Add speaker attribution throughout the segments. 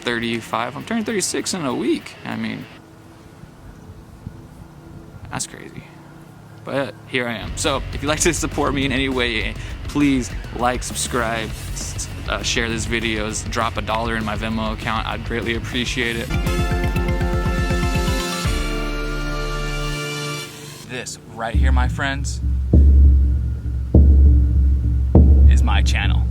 Speaker 1: 35. I'm turning 36 in a week. I mean, that's crazy. But here I am. So if you'd like to support me in any way, please like, subscribe, share these videos, drop $1 in my Venmo account. I'd greatly appreciate it. This right here, my friends, is my channel.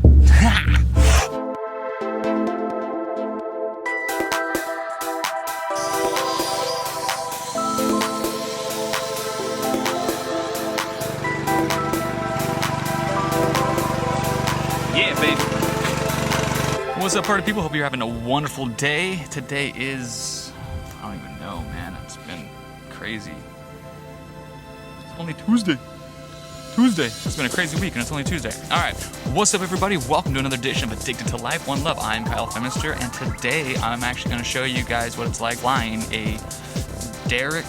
Speaker 1: Yeah, baby. What's up, party people? Hope you're having a wonderful day. Today is, I don't even know, man. It's been crazy. It's only Tuesday. It's been a crazy week and it's only Tuesday. All right, what's up, everybody? Welcome to another edition of Addicted to Life, One Love. I'm Kyle Femister, and today I'm actually going to show you guys what it's like flying a DEERC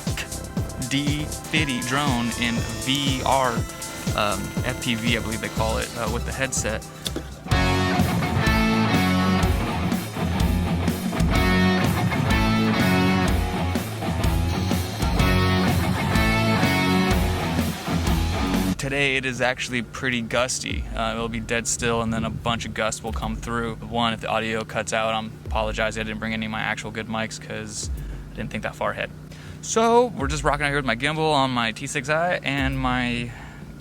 Speaker 1: D50 drone in VR, FPV, I believe they call it, with the headset. Today it is actually pretty gusty. It'll be dead still and then a bunch of gusts will come through. One, if the audio cuts out, I'm apologizing. I didn't bring any of my actual good mics because I didn't think that far ahead. So we're just rocking out here with my gimbal on my T6i and my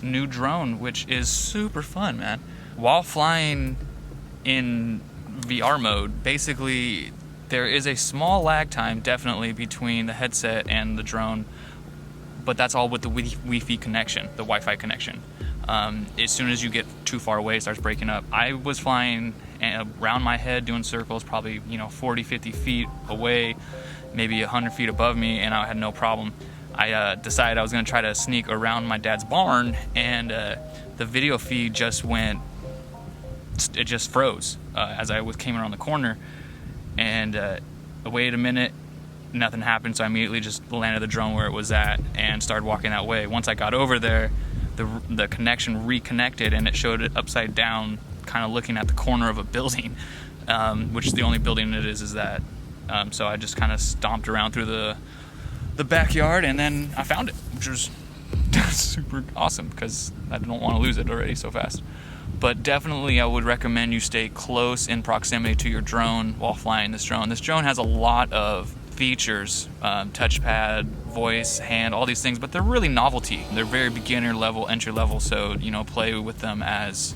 Speaker 1: new drone, which is super fun, man. While flying in VR mode, basically there is a small lag time definitely between the headset and the drone, but that's all with the Wi-Fi connection, the Wi-Fi connection. As soon as you get too far away, it starts breaking up. I was flying around my head, doing circles, probably 40, 50 feet away, maybe 100 feet above me, and I had no problem. I decided I was gonna try to sneak around my dad's barn, and the video feed just it just froze as I came around the corner, and I waited a minute. Nothing happened, so I immediately just landed the drone where it was at and started walking that way. Once I got over there, the connection reconnected and it showed it upside down, kind of looking at the corner of a building, which is the only building it is that. So I just kind of stomped around through the backyard and then I found it, which was super awesome because I don't want to lose it already so fast. But definitely I would recommend you stay close in proximity to your drone while flying this drone. This drone has a lot of features, touchpad, voice, hand, all these things, but they're really novelty. They're very beginner level, entry level, so play with them as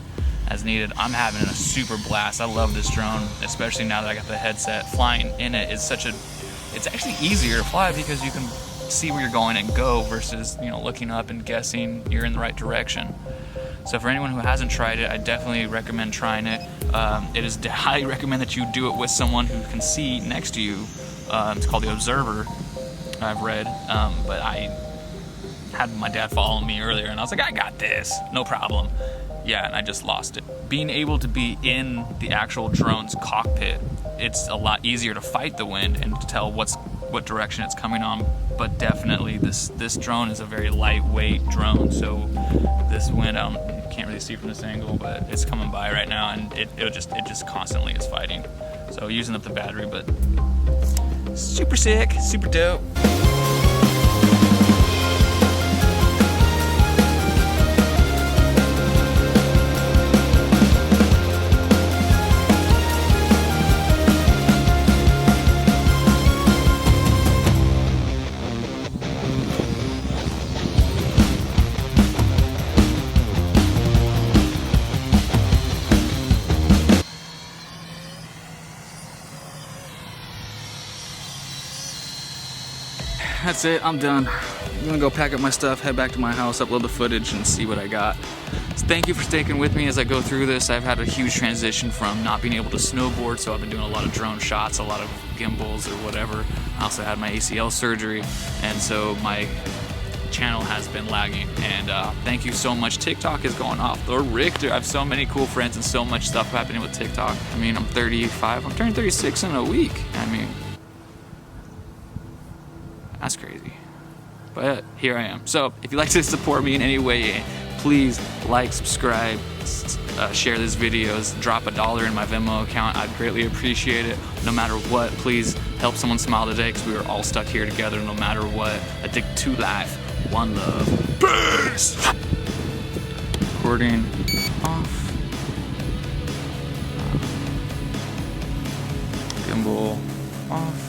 Speaker 1: needed. I'm having a super blast. I love this drone, especially now that I got the headset. Flying in it is it's actually easier to fly because you can see where you're going and go versus looking up and guessing you're in the right direction. So for anyone who hasn't tried it, I definitely recommend trying it. It is highly recommend that you do it with someone who can see next to you. It's called the Observer, I've read, but I had my dad following me earlier and I was like, I got this, no problem. Yeah, and I just lost it. Being able to be in the actual drone's cockpit, it's a lot easier to fight the wind and to tell what direction it's coming on, but definitely this drone is a very lightweight drone, so this wind, you can't really see from this angle, but it's coming by right now and it just constantly is fighting. So using up the battery, but super sick, super dope. That's it, I'm done. I'm gonna go pack up my stuff, head back to my house, upload the footage, and see what I got. So thank you for sticking with me as I go through this. I've had a huge transition from not being able to snowboard, so I've been doing a lot of drone shots, a lot of gimbals or whatever. I also had my ACL surgery, and so my channel has been lagging, and thank you so much. TikTok is going off the Richter. I have so many cool friends and so much stuff happening with TikTok. I mean, I'm 35, I'm turning 36 in a week. I mean, that's crazy. But here I am. So if you'd like to support me in any way, please like, subscribe, share this videos, drop $1 in my Venmo account. I'd greatly appreciate it. No matter what, please help someone smile today, because we are all stuck here together no matter what. Addicted to life. One love. Peace! Recording off. Gimbal off.